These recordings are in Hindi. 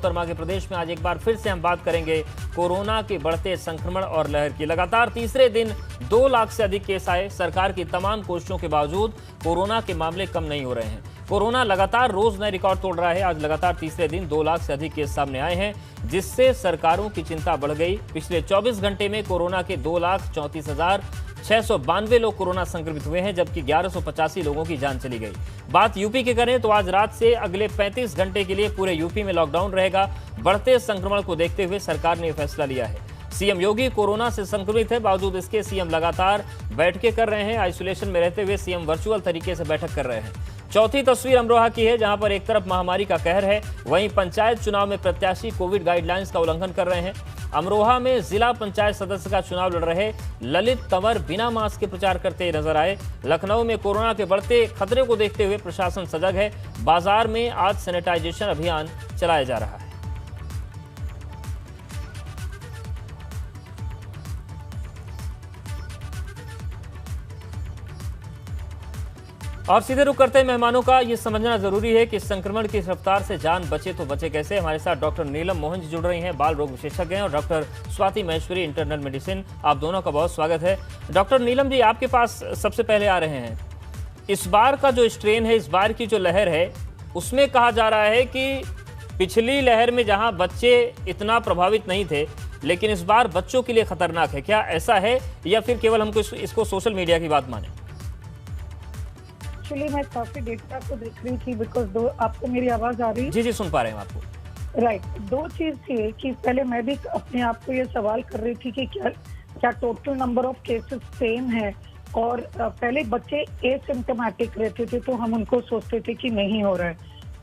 मोहतरमा के प्रदेश में आज एक बार फिर से हम बात करेंगे कोरोना के बढ़ते संक्रमण और लहर की। लगातार तीसरे दिन 2 लाख से अधिक केस आए। सरकार की तमाम कोशिशों के बावजूद कोरोना के मामले कम नहीं हो रहे हैं। कोरोना लगातार रोज नए रिकॉर्ड तोड़ रहा है। आज लगातार तीसरे दिन 2 लाख से अधिक केस सामने आए हैं, जिससे सरकारों की चिंता बढ़ गई। पिछले 24 घंटे में कोरोना के 2,34,692 लोग कोरोना संक्रमित हुए हैं, जबकि 1185 लोगों की जान चली गई। बात यूपी की करें तो आज रात से अगले 35 घंटे के लिए पूरे यूपी में लॉकडाउन रहेगा। बढ़ते संक्रमण को देखते हुए सरकार ने फैसला लिया है। सीएम योगी कोरोना से संक्रमित है, बावजूद इसके सीएम लगातार बैठकें कर रहे हैं। आइसोलेशन में रहते हुए सीएम वर्चुअल तरीके से बैठक कर रहे हैं। चौथी तस्वीर अमरोहा की है, जहां पर एक तरफ महामारी का कहर है, वहीं पंचायत चुनाव में प्रत्याशी कोविड गाइडलाइंस का उल्लंघन कर रहे हैं। अमरोहा में जिला पंचायत सदस्य का चुनाव लड़ रहे ललित तंवर बिना मास्क के प्रचार करते नजर आए। लखनऊ में कोरोना के बढ़ते खतरे को देखते हुए प्रशासन सजग है। बाजार में आज सैनिटाइजेशन अभियान चलाया जा रहा है। और सीधे रुख करते हैं मेहमानों का। ये समझना जरूरी है कि संक्रमण की रफ्तार से जान बचे तो बचे कैसे। हमारे साथ डॉक्टर नीलम मोहन जी जुड़ रही हैं, बाल रोग विशेषज्ञ हैं, और doctor Swati Maheshwari, internal medicine. आप दोनों का बहुत स्वागत है। डॉक्टर नीलम जी, आपके पास सबसे पहले आ रहे हैं। इस बार का जो स्ट्रेन है, इस बार की जो लहर है, उसमें कहा जा रहा है कि पिछली लहर में जहां बच्चे इतना प्रभावित नहीं थे, लेकिन इस बार बच्चों के लिए खतरनाक है। क्या ऐसा है, या फिर केवल हमको इसको सोशल मीडिया की बात माने? एक्चुअली मैं काफी डेटा को देख रही थी, बिकॉज आपको मेरी आवाज आ रही है? जी सुन पा रहे हैं आपको। राइट। 2 चीज थी कि पहले मैं भी अपने आप को ये सवाल कर रही थी कि क्या total number of cases same है, और पहले बच्चे एसिम्टोमेटिक रहते थे तो हम उनको सोचते थे कि नहीं हो रहा है।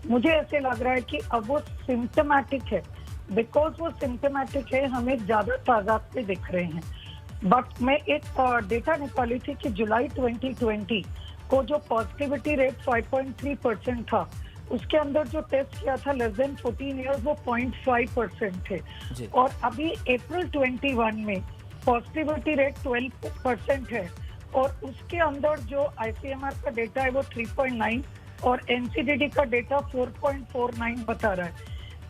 मुझे ऐसे लग रहा है कि अब वो सिम्टोमेटिक है। बिकॉज वो सिम्टोमेटिक है, हमें ज्यादा तादाद पे दिख रहे हैं। बट मैं एक डेटा निकाली थी कि जुलाई 2020 को जो पॉजिटिविटी रेट 5.3% था, उसके अंदर जो टेस्ट किया था लेस देन 14 ईयर्स, वो 0.5% थे। और अभी अप्रैल 21 में पॉजिटिविटी रेट 12% है, और उसके अंदर जो ICMR का डेटा है वो 3.9 और NCDD का डेटा 4.49 बता रहा है।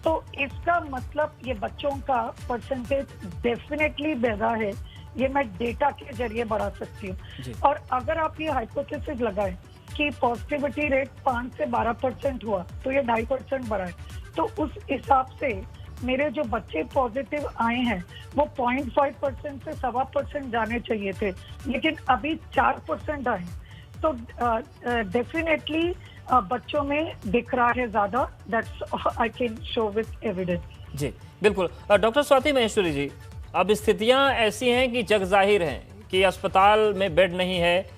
तो इसका मतलब ये बच्चों का परसेंटेज डेफिनेटली बढ़ा है। ये मैं डेटा के जरिए बढ़ा सकती हूँ। और अगर आप ये हाइपोथेसिस लगाएं कि पॉजिटिविटी रेट 5 से 12% हुआ, तो ये 2.5% बढ़ा है। तो उस हिसाब से मेरे जो बच्चे पॉजिटिव आए हैं वो 0.5% से 1.25% जाने चाहिए थे, लेकिन अभी 4% आए। तो डेफिनेटली बच्चों में दिख रहा है ज्यादा। That's I can show with evidence. जी बिल्कुल। डॉक्टर स्वाति महेश्वरी जी, अब स्थितियां ऐसी हैं कि जग जाहिर हैं कि अस्पताल में बेड नहीं है,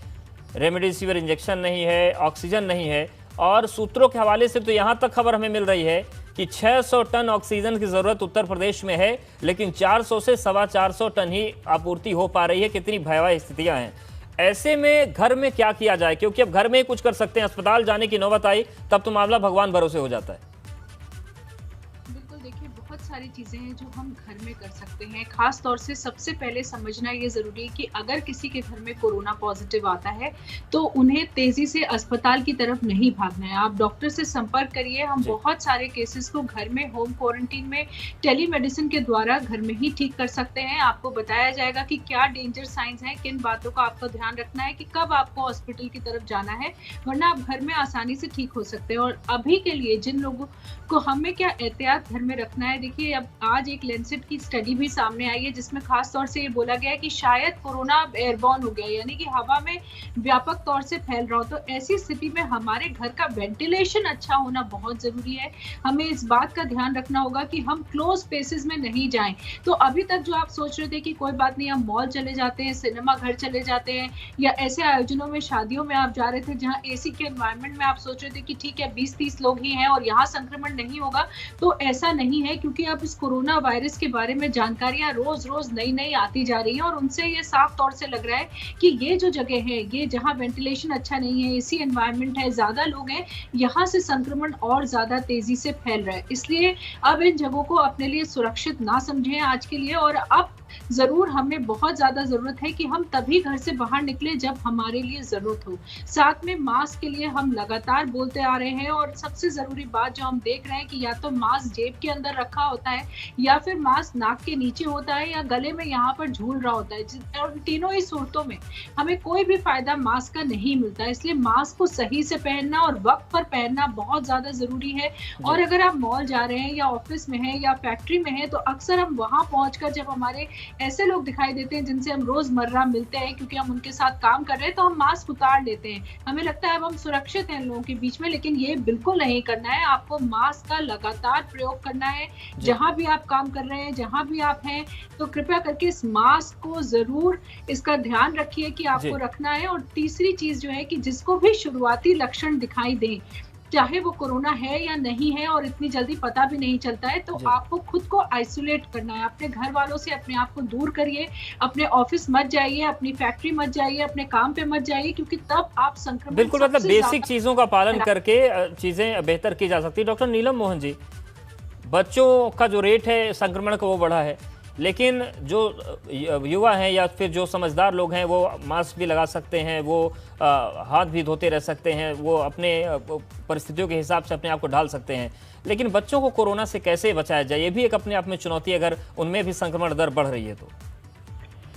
रेमडेसिविर इंजेक्शन नहीं है, ऑक्सीजन नहीं है, और सूत्रों के हवाले से तो यहां तक खबर हमें मिल रही है कि 600 टन ऑक्सीजन की जरूरत उत्तर प्रदेश में है, लेकिन 400 से 425 टन ही आपूर्ति हो पा रही है। कितनी भयावह स्थितियां हैं। ऐसे में घर में क्या किया जाए, क्योंकि अब घर में ही कुछ कर सकते हैं। अस्पताल जाने की नौबत आई तब तो मामला भगवान भरोसे हो जाता है। सारी चीजें हैं जो हम घर में कर सकते हैं। खास तौर से सबसे पहले समझना ये जरूरी है कि अगर किसी के घर में कोरोना पॉजिटिव आता है तो उन्हें तेजी से अस्पताल की तरफ नहीं भागना है। आप डॉक्टर से संपर्क करिए। हम बहुत सारे केसेस को घर में होम क्वारंटीन में टेलीमेडिसिन के द्वारा घर में ही ठीक कर सकते हैं। आपको बताया जाएगा कि क्या डेंजर साइंस हैं, किन बातों का आपको ध्यान रखना है, कि कब आपको हॉस्पिटल की तरफ जाना है, वरना आप घर में आसानी से ठीक हो सकते हैं। और अभी के लिए जिन लोगों को हमें क्या एहतियात घर में रखना है, देखिए अब आज एक लेंसेट की स्टडी भी सामने आई है जिसमें खास तौर से ये बोला गया है कि शायद कोरोना एयरबॉर्न हो गया, यानी कि हवा में व्यापक तौर से फैल रहा हो। तो ऐसी स्थिति में हमारे घर का वेंटिलेशन अच्छा होना बहुत जरूरी है। हमें इस बात का ध्यान रखना होगा कि हम क्लोज स्पेसेस में नहीं जाएं। तो अभी तक जो आप सोच रहे थे कि कोई बात नहीं, हम मॉल चले जाते हैं, सिनेमा घर चले जाते हैं, या ऐसे आयोजनों में, शादियों में आप जा रहे थे जहाँ AC के एनवायरमेंट में आप सोच रहे थे कि ठीक है 20-30 लोग ही हैं और यहाँ संक्रमण नहीं होगा, तो ऐसा नहीं है। क्योंकि अब इस कोरोना वायरस के बारे में जानकारियां रोज रोज नई नई आती जा रही हैं, और उनसे ये साफ तौर से लग रहा है कि ये जो जगह है, ये जहां वेंटिलेशन अच्छा नहीं है, AC एनवायरनमेंट है, ज्यादा लोग हैं, यहाँ से संक्रमण और ज्यादा तेजी से फैल रहा है। इसलिए अब इन जगहों को अपने लिए सुरक्षित ना समझें आज के लिए, और अब जरूर हमें बहुत ज्यादा जरूरत है कि हम तभी घर से बाहर निकले जब हमारे लिए जरूरत हो। साथ में मास्क के लिए हम लगातार बोलते आ रहे हैं, और सबसे जरूरी बात जो हम देख रहे हैं कि या तो मास्क जेब के अंदर रखा होता है, या फिर मास्क नाक के नीचे होता है, या गले में यहाँ पर झूल रहा होता है। और तीनों ही सूरतों में हमें कोई भी फायदा मास्क का नहीं मिलता। इसलिए मास्क को सही से पहनना और वक्त पर पहनना बहुत ज्यादा जरूरी है। और अगर आप मॉल जा रहे हैं या ऑफिस में हैं या फैक्ट्री में हैं, तो अक्सर हम वहां पहुंचकर जब हमारे ऐसे लोग दिखाई देते हैं जिनसे हम रोजमर्रा मिलते हैं, क्योंकि हम उनके साथ काम कर रहे हैं, तो हम मास्क उतार लेते हैं। हमें लगता है अब हम सुरक्षित हैं लोगों के बीच में, लेकिन ये बिल्कुल नहीं करना है। आपको मास्क का लगातार प्रयोग करना है जहां भी आप काम कर रहे हैं, जहां भी आप हैं। तो कृपया करके इस मास्क को जरूर इसका ध्यान रखिए कि आपको रखना है। और तीसरी चीज जो है कि जिसको भी शुरुआती लक्षण दिखाई दें, चाहे वो कोरोना है या नहीं है, और इतनी जल्दी पता भी नहीं चलता है, तो आपको खुद को आइसोलेट करना है। अपने घर वालों से अपने आप को दूर करिए, अपने ऑफिस मत जाइए, अपनी फैक्ट्री मत जाइए, अपने काम पे मत जाइए, क्योंकि तब आप संक्रमण बिल्कुल, मतलब बेसिक चीजों का पालन करके चीजें बेहतर की जा सकती है। डॉक्टर नीलम मोहन जी, बच्चों का जो रेट है संक्रमण का वो बढ़ा है, लेकिन जो युवा हैं या फिर जो समझदार लोग हैं वो मास्क भी लगा सकते हैं, वो हाथ भी धोते रह सकते हैं, वो अपने परिस्थितियों के हिसाब से अपने आप को ढाल सकते हैं। लेकिन बच्चों को कोरोना से कैसे बचाया जाए, ये भी एक अपने आप में चुनौती है अगर उनमें भी संक्रमण दर बढ़ रही है तो।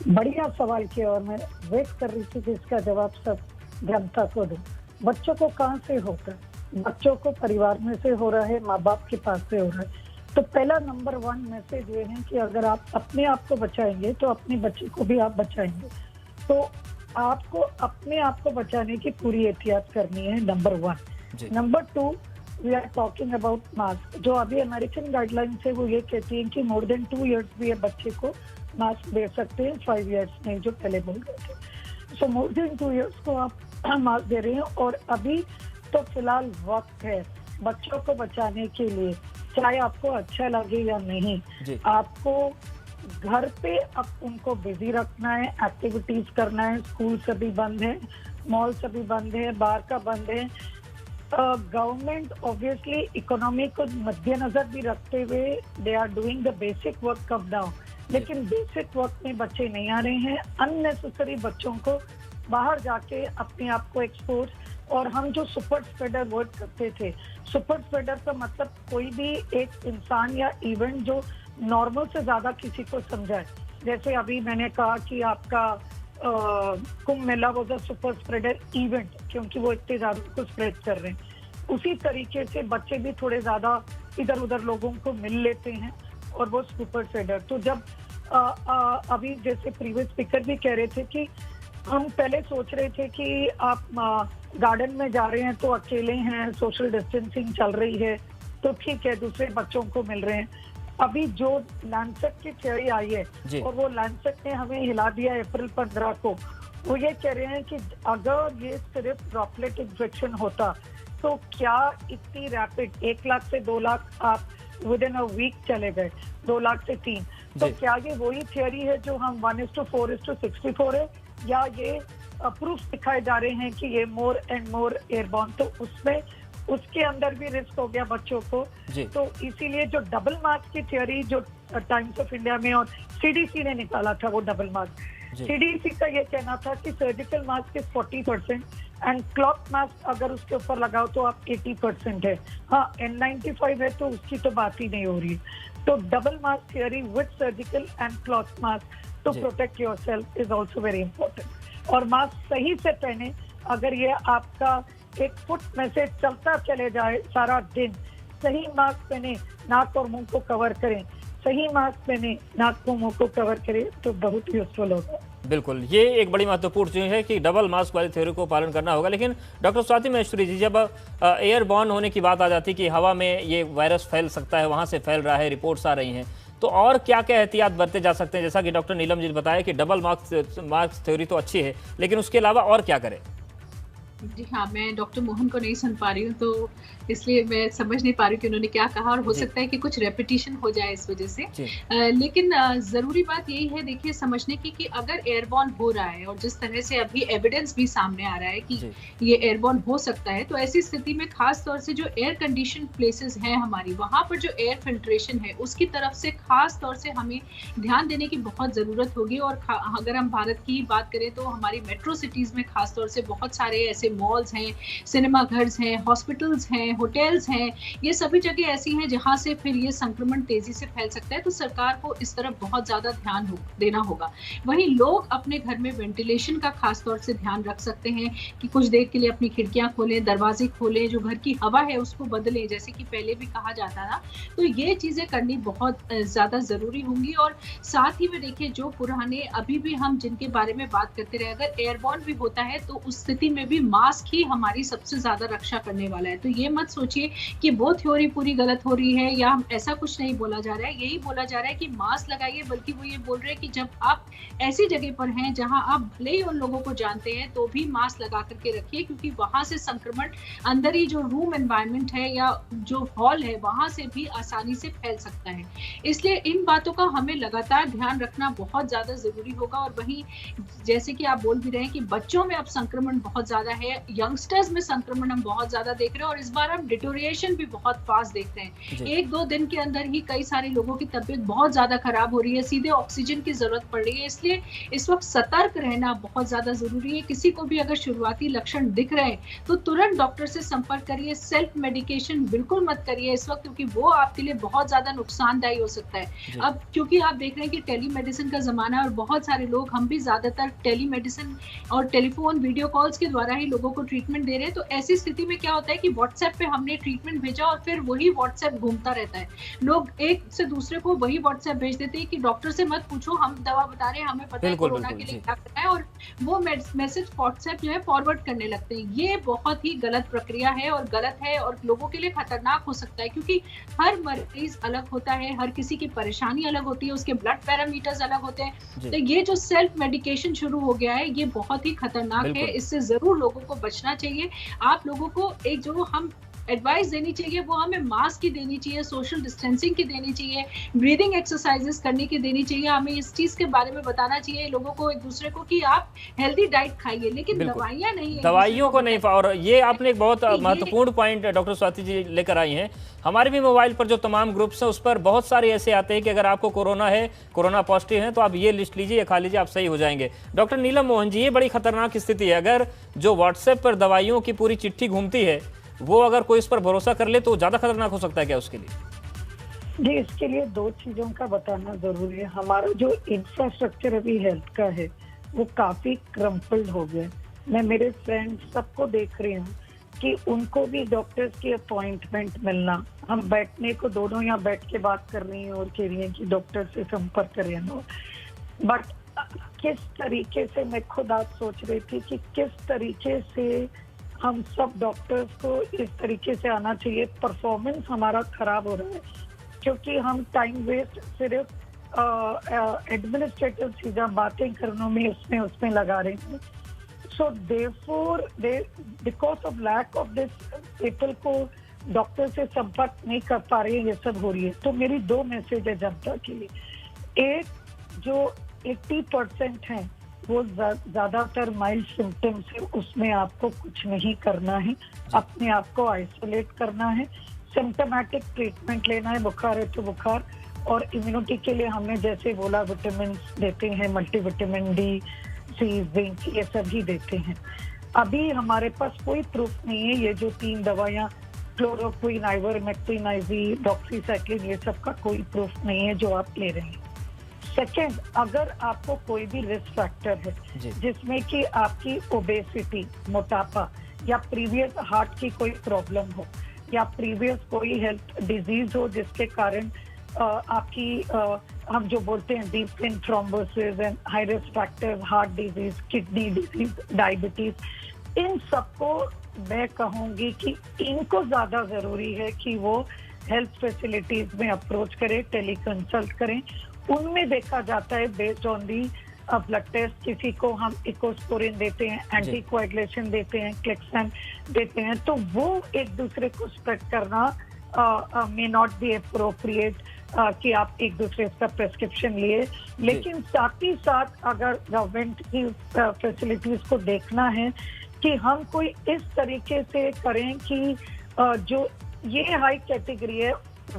बढ़िया सवाल किया, और मैं वेट कर रही थी कि इसका जवाब सब जनता को दूं। बच्चों को कहाँ से होता है? बच्चों को परिवार में से हो रहा है, माँ बाप के पास से हो रहा है। तो पहला नंबर 1 मैसेज ये है कि अगर आप अपने आप को बचाएंगे तो अपने बच्चे को भी आप बचाएंगे। तो आपको अपने आप को बचाने की पूरी एहतियात करनी है, number 1। Number 2, we are talking about mask. जो अभी अमेरिकन गाइडलाइंस है वो ये कहती है कि मोर देन 2 इयर्स भी बच्चे को मास्क दे सकते हैं, 5 इयर्स नहीं जो पहले बोल रहे थे। सो मोर देन 2 इयर्स को आप मास्क दे रहे हैं। और अभी तो फिलहाल वक्त है बच्चों को बचाने के लिए, चाहे आपको अच्छा लगे या नहीं। आपको घर पे अब उनको बिजी रखना है, एक्टिविटीज करना है। स्कूल सभी बंद है, मॉल सभी बंद है, बाहर का बंद है। गवर्नमेंट ऑब्वियसली इकोनॉमी को मद्देनजर भी रखते हुए they are doing the basic work of now, लेकिन बेसिक वर्क में बच्चे नहीं आ रहे हैं। अननेसेसरी बच्चों को बाहर जाके अपने आप को एक्सपोज, और हम जो सुपर स्प्रेडर वर्ड करते थे, सुपर स्प्रेडर का मतलब कोई भी एक इंसान या इवेंट जो नॉर्मल से ज्यादा किसी को समझाए। जैसे अभी मैंने कहा कि आपका कुंभ मेला वो सुपर स्प्रेडर इवेंट, क्योंकि वो इतने ज्यादा को स्प्रेड कर रहे हैं। उसी तरीके से बच्चे भी थोड़े ज्यादा इधर उधर लोगों को मिल लेते हैं और वो सुपर स्प्रेडर। तो जब अभी जैसे प्रीवियस स्पीकर भी कह रहे थे कि हम पहले सोच रहे थे कि आप गार्डन में जा रहे हैं तो अकेले हैं, सोशल डिस्टेंसिंग चल रही है तो ठीक है, दूसरे बच्चों को मिल रहे हैं। अभी जो लैंसेट की थ्योरी आई है और वो लैंसेट ने हमें हिला दिया अप्रैल 15 को, वो ये कह रहे हैं कि अगर ये सिर्फ ड्रॉपलेट इन्फेक्शन होता तो क्या इतनी रैपिड 1 लाख से 2 लाख आप विद इन अ वीक चले गए, 2 लाख से 3, तो क्या ये वही थ्योरी है जो हम 1:4:64 है, या ये प्रूफ दिखाए जा रहे हैं कि ये मोर एंड मोर एयरबॉर्न? तो उसमें उसके अंदर भी रिस्क हो गया बच्चों को। तो इसीलिए जो डबल मास्क की थ्योरी जो टाइम्स ऑफ इंडिया में और सीडीसी ने निकाला था, वो डबल मास्क, सीडीसी का ये कहना था कि surgical mask is 40% and cloth mask अगर उसके ऊपर लगाओ तो आप 80% है। हाँ, N95 है तो उसकी तो बात ही नहीं हो रही है। तो double mask theory with surgical and cloth mask to protect yourself is also very important. और मास्क सही से पहने। अगर ये आपका एक फुट में से चलता चले जाए सारा दिन, सही मास्क पहने, नाक और मुंह को कवर करें, सही मास्क पहने, नाक को मुंह को कवर करें, तो बहुत यूजफुल होगा। बिल्कुल, ये एक बड़ी महत्वपूर्ण चीज है कि डबल मास्क वाली थ्योरी को पालन करना होगा। लेकिन डॉक्टर स्वाति महेश्वरी जी, जब एयरबॉर्न होने की बात आ जाती है कि हवा में ये वायरस फैल सकता है, वहां से फैल रहा है, रिपोर्ट्स आ रही हैं, तो और क्या क्या एहतियात बरते जा सकते हैं? जैसा कि डॉक्टर नीलम जी ने बताया कि डबल मास्क थ्योरी तो अच्छी है, लेकिन उसके अलावा और क्या करें? जी हाँ, मैं डॉक्टर मोहन को नहीं सुन पा रही हूँ, तो इसलिए मैं समझ नहीं पा रही हूँ कि उन्होंने क्या कहा, और हो जी। सकता है कि कुछ रेपिटिशन हो जाए इस वज़ह से। जी। लेकिन ज़रूरी बात यही है, देखिए, समझने की कि अगर एयरबॉर्न हो रहा है और जिस तरह से अभी एविडेंस भी सामने आ रहा है कि जी। ये एयरबॉर्न हो सकता है, तो ऐसी स्थिति में ख़ास तौर से जो एयर कंडीशन प्लेसेस हैं हमारी, वहाँ पर जो एयर फ़िल्ट्रेशन है, उसकी तरफ से ख़ास तौर से हमें ध्यान देने की बहुत ज़रूरत होगी। और अगर हम भारत की ही बात करें, तो हमारी मेट्रो सिटीज़ में ख़ास तौर से बहुत सारे ऐसे मॉल्स हैं, सिनेमा घर्स हैं, हॉस्पिटल्स हैं, होटल्स हैं, ये सभी जगह ऐसी हैं जहाँ से फिर ये संक्रमण तेज़ी से फैल सकता है, तो सरकार को इस तरफ बहुत ज़्यादा ध्यान देना होगा। वहीं लोग अपने घर में वेंटिलेशन का ख़ास तौर से ध्यान रख सकते हैं कि कुछ देर के लिए अपनी खिड़कियाँ खोलें, दरवाज़े खोलें, जो घर की हवा है उसको बदलें, जैसे कि पहले भी कहा जाता था। तो ये चीज़ें करनी बहुत ज़्यादा ज़रूरी होंगी। और साथ ही में देखिए, जो पुराने अभी भी हम जिनके बारे में बात करते रहे, अगर एयरबॉर्न भी होता है तो उस स्थिति में भी मास्क ही हमारी सबसे ज़्यादा रक्षा करने वाला है। तो ये मत सोचिए कि वो थ्योरी पूरी गलत हो रही है, या ऐसा कुछ नहीं बोला जा रहा है। यही बोला जा रहा है कि मास्क लगाइए, बल्कि वो ये बोल रहे हैं कि जब आप ऐसी जगह पर हैं जहाँ आप भले ही उन लोगों को जानते हैं, तो भी मास्क लगा कर के रखिए, क्योंकि वहाँ से संक्रमण अंदर ही जो रूम एनवायरनमेंट है या जो हॉल है, वहाँ से भी आसानी से फैल सकता है। इसलिए इन बातों का हमें लगातार ध्यान रखना बहुत ज़्यादा ज़रूरी होगा। और वहीं, जैसे कि आप बोल भी रहे हैं कि बच्चों में अब संक्रमण बहुत ज़्यादा है, यंगस्टर्स में संक्रमण हम बहुत ज़्यादा देख रहे हैं, और इस बार हम डिटोरिएशन भी बहुत फास्ट देख रहे हैं। जी। 1-2 दिन के अंदर ही कई सारे लोगों की तबीयत बहुत ज़्यादा खराब हो रही है, सीधे ऑक्सीजन की ज़रूरत पड़ रही है। इसलिए इस वक़्त सतर्क रहना बहुत ज़्यादा ज़रूरी है। किसी को भी अगर शुरुआती लक्षण दिख रहे हैं, तो तुरंत डॉक्टर से संपर्क करिए। सेल्फ मेडिकेशन बिल्कुल मत करिए इस वक़्त, क्योंकि वो आपके लिए बहुत ज़्यादा नुकसानदायी हो सकता है। जी। अब क्योंकि आप देख रहे हैं कि टेलीमेडिसिन का ज़माना है, और बहुत सारे लोग, हम भी ज़्यादातर टेलीमेडिसिन और टेलीफ़ोन वीडियो कॉल्स के द्वारा ही लोगों को ट्रीटमेंट दे रहे हैं। तो ऐसी स्थिति में क्या होता है कि व्हाट्सएप पे हमने ट्रीटमेंट भेजा और फिर वही व्हाट्सएप घूमता रहता है। लोग एक से दूसरे को वही व्हाट्सएप भेज देते हैं कि डॉक्टर से मत पूछो, हम दवा बता रहे हैं, हमें पता है बिल्कुल, कोरोना बिल्कुल। के लिए जी। क्या करना है, और वो मैसेज व्हाट्सएप जो है फॉरवर्ड करने लगते हैं। ये बहुत ही गलत प्रक्रिया है और गलत है, और लोगों के लिए खतरनाक हो सकता है, क्योंकि हर मरीज अलग होता है, हर किसी की परेशानी अलग होती है, उसके ब्लड पैरामीटर्स अलग होते हैं। जी। तो ये जो सेल्फ मेडिकेशन शुरू हो गया है, ये बहुत ही खतरनाक है। बिल्कुल। इससे ज़रूर लोगों को बचना चाहिए। आप लोगों को एक जो हम एडवाइस देनी चाहिए, वो हमें मास्क की देनी चाहिए, सोशल डिस्टेंसिंग की देनी चाहिए, ब्रीदिंग एक्सरसाइजेस करने की देनी चाहिए। हमें इस चीज़ के बारे में बताना चाहिए लोगों को, एक दूसरे को, कि आप हेल्दी डाइट खाइए, लेकिन बिल्कुल। दवाइयाँ नहीं एक-दूसरे दवाइयों को नहीं, और ये आपने एक बहुत ये महत्वपूर्ण पॉइंट डॉक्टर स्वाति जी लेकर आई हैं। हमारे भी मोबाइल पर जो तमाम ग्रुप्स हैं, उस पर बहुत सारे ऐसे आते हैं कि अगर आपको कोरोना है, कोरोना पॉजिटिव है, तो आप ये लिस्ट लीजिए या खा लीजिए, आप सही हो जाएंगे। डॉक्टर नीलम मोहन जी, ये बड़ी खतरनाक स्थिति है। अगर जो व्हाट्सएप पर दवाइयों की पूरी चिट्ठी घूमती है, वो अगर कोई इस पर भरोसा कर ले, तो ज़्यादा खतरनाक हो सकता है क्या उसके लिए? जी, इसके लिए 2 चीजों का बताना जरूरी है। हमारा जो इंफ्रास्ट्रक्चर अभी हेल्थ का है, वो काफी क्रम्पल्ड हो गया है। मैं मेरे फ्रेंड्स सबको देख रही हूँ कि उनको भी डॉक्टर्स की अपॉइंटमेंट मिलना, हम बैठने को दोनों यहाँ बैठ के बात कर रही हैं और कह रही हैं कि डॉक्टर से संपर्क करें। बट किस तरीके से, मैं खुद आज सोच रही थी कि किस तरीके से हम सब डॉक्टर्स को इस तरीके से आना चाहिए। परफॉर्मेंस हमारा खराब हो रहा है, क्योंकि हम टाइम वेस्ट सिर्फ एडमिनिस्ट्रेटिव चीज़ा बातें करने में उसमें लगा रहे हैं। So therefore because of lack of this, people को डॉक्टर से संपर्क नहीं कर पा रहे हैं, ये सब हो रही है। तो मेरी 2 मैसेज है जनता के लिए। एक, जो 80% है वो ज्यादातर माइल्ड सिम्टम्स है, उसमें आपको कुछ नहीं करना है, अपने आप को आइसोलेट करना है, सिम्टोमेटिक ट्रीटमेंट लेना है, बुखार है तो बुखार, और इम्यूनिटी के लिए हमने जैसे बोला विटामिन देते हैं, मल्टीविटामिन डी, सी, जिंक, ये सभी देते हैं। अभी हमारे पास कोई प्रूफ नहीं है, ये जो 3 दवाइयाँ क्लोरोक्विन, आइवरमेक्टिन, आईवी, डॉक्सीसाइक्लिन, ये सब का कोई प्रूफ नहीं है जो आप ले रहे हैं। सेकेंड, अगर आपको कोई भी रिस्क फैक्टर है जिसमें कि आपकी ओबेसिटी, मोटापा, या प्रीवियस हार्ट की कोई प्रॉब्लम हो, या प्रीवियस कोई हेल्थ डिजीज हो जिसके कारण आपकी हम जो बोलते हैं deep vein thrombosis and high risk factor, heart disease, kidney disease, diabetes, इन सबको मैं कहूँगी कि इनको ज़्यादा ज़रूरी है कि वो हेल्थ फैसिलिटीज में अप्रोच करें, टेली कंसल्ट करें। उनमें देखा जाता है based on the blood test, किसी को हम इकोस्पोरिन देते हैं, एंटीकोएगुलेशन देते हैं, क्लेक्सन देते हैं, तो वो एक दूसरे को स्प्रेड करना मे नॉट बी अप्रोप्रिएट कि आप एक दूसरे का प्रेस्क्रिप्शन लिए। लेकिन साथ ही साथ अगर गवर्नमेंट की फैसिलिटीज को देखना है कि हम कोई इस तरीके से करें कि जो ये हाई कैटेगरी है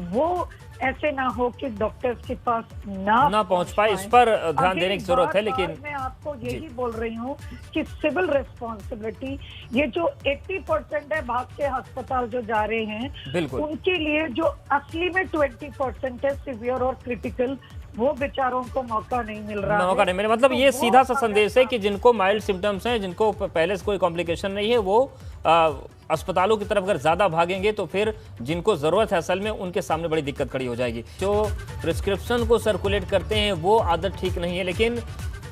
वो ऐसे ना हो कि डॉक्टर्स के पास ना पहुंच पाए, इस पर ध्यान देने की जरूरत है। लेकिन मैं आपको यही बोल रही हूँ कि सिविल रिस्पॉन्सिबिलिटी, ये जो 80% है भाग के अस्पताल जो जा रहे हैं, बिल्कुल उनके लिए जो असली में 20% है सिवियर और क्रिटिकल, वो बेचारों को मौका नहीं मिल रहा, मौका नहीं मिला। मतलब ये सीधा सा संदेश है कि जिनको माइल्ड सिम्टम्स हैं, जिनको पहले से कोई कॉम्प्लिकेशन नहीं है, वो अस्पतालों की तरफ अगर ज़्यादा भागेंगे तो फिर जिनको ज़रूरत है असल में, उनके सामने बड़ी दिक्कत खड़ी हो जाएगी। जो प्रिस्क्रिप्शन को सर्कुलेट करते हैं वो आदत ठीक नहीं है, लेकिन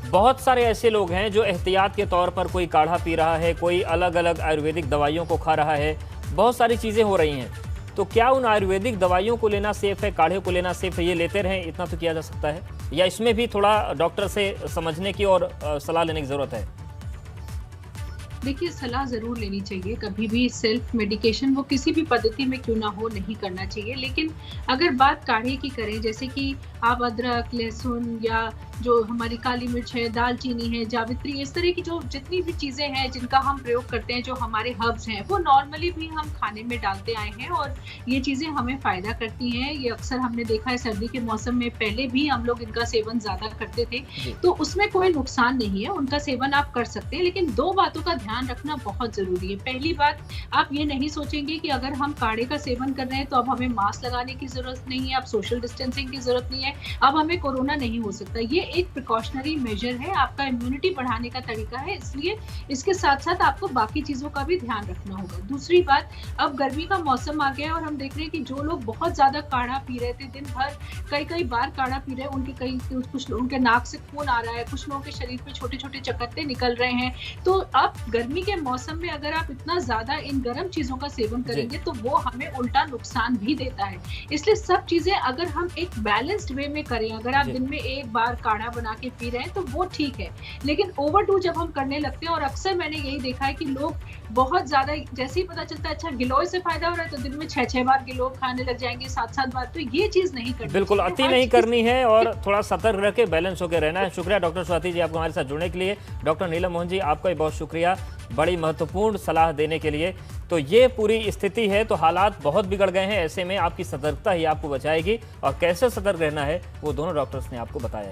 बहुत सारे ऐसे लोग हैं जो एहतियात के तौर पर कोई काढ़ा पी रहा है, कोई अलग अलग आयुर्वेदिक दवाइयों को खा रहा है, बहुत सारी चीज़ें हो रही हैं। तो क्या उन आयुर्वेदिक दवाइयों को लेना सेफ है, काढ़े को लेना सेफ है, ये लेते रहें, इतना तो किया जा सकता है? या इसमें भी थोड़ा डॉक्टर से समझने की और सलाह लेने की ज़रूरत है? देखिए, सलाह ज़रूर लेनी चाहिए। कभी भी सेल्फ मेडिकेशन वो किसी भी पद्धति में क्यों ना हो, नहीं करना चाहिए। लेकिन अगर बात काढ़े की करें, जैसे कि आप अदरक, लहसुन या जो हमारी काली मिर्च है, दालचीनी है, जावित्री, इस तरह की जो जितनी भी चीज़ें हैं जिनका हम प्रयोग करते हैं, जो हमारे हर्ब्स हैं, वो नॉर्मली भी हम खाने में डालते आए हैं और ये चीज़ें हमें फ़ायदा करती हैं। ये अक्सर हमने देखा है सर्दी के मौसम में पहले भी हम लोग इनका सेवन ज़्यादा करते थे, तो उसमें कोई नुकसान नहीं है, उनका सेवन आप कर सकते हैं। लेकिन 2 बातों का ध्यान रखना बहुत ज़रूरी है। पहली बात, आप ये नहीं सोचेंगे कि अगर हम काढ़े का सेवन कर रहे हैं तो अब हमें मास्क लगाने की ज़रूरत नहीं है, अब सोशल डिस्टेंसिंग की ज़रूरत नहीं है, अब हमें कोरोना नहीं हो सकता। ये एक प्रिकॉशनरी मेजर है, आपका इम्यूनिटी बढ़ाने का तरीका है, इसलिए इसके साथ-साथ आपको बाकी चीज़ों का भी ध्यान रखना होगा। दूसरी बात, अब गर्मी का मौसम आ गया है और हम देख रहे हैं कि जो लोग बहुत ज़्यादा काढ़ा पी रहे थे, दिन भर कई-कई बार काढ़ा पी रहे हैं, कुछ लोगों के नाक से खून आ रहा है, कुछ लोगों के शरीर पे छोटे-छोटे चकत्ते निकल रहे हैं। तो अब गर्मी के मौसम में अगर आप इतना ज़्यादा इन गर्म चीज़ों का सेवन करेंगे तो वो हमें उल्टा नुकसान भी देता है। इसलिए सब चीज़ें अगर हम एक बैलेंस्ड वे में करें, अगर आप दिन में एक बार काढ़ा बना के पी रहे हैं तो वो ठीक है, लेकिन ओवरडू जब हम करने लगते हैं, और अक्सर मैंने यही देखा है कि लोग बहुत ज़्यादा, जैसे ही पता चलता है अच्छा गिलोय से फायदा हो रहा है तो दिन में 6-6 बार गिलोय खाने लग जाएंगे, 7-7 बार, तो ये चीज़ नहीं करनी। बिल्कुल अति नहीं करनी है और थोड़ा सतर्क रह के बैलेंस होकर रहना है। शुक्रिया डॉक्टर स्वाति जी, आपको हमारे साथ जुड़ने के लिए। डॉक्टर नीलम मोहन जी, आपका भी बहुत शुक्रिया बड़ी महत्वपूर्ण सलाह देने के लिए। तो ये पूरी स्थिति है, तो हालात बहुत बिगड़ गए हैं, ऐसे में आपकी सतर्कता ही आपको बचाएगी और कैसे सतर्क रहना है वो दोनों डॉक्टर्स ने आपको बताया।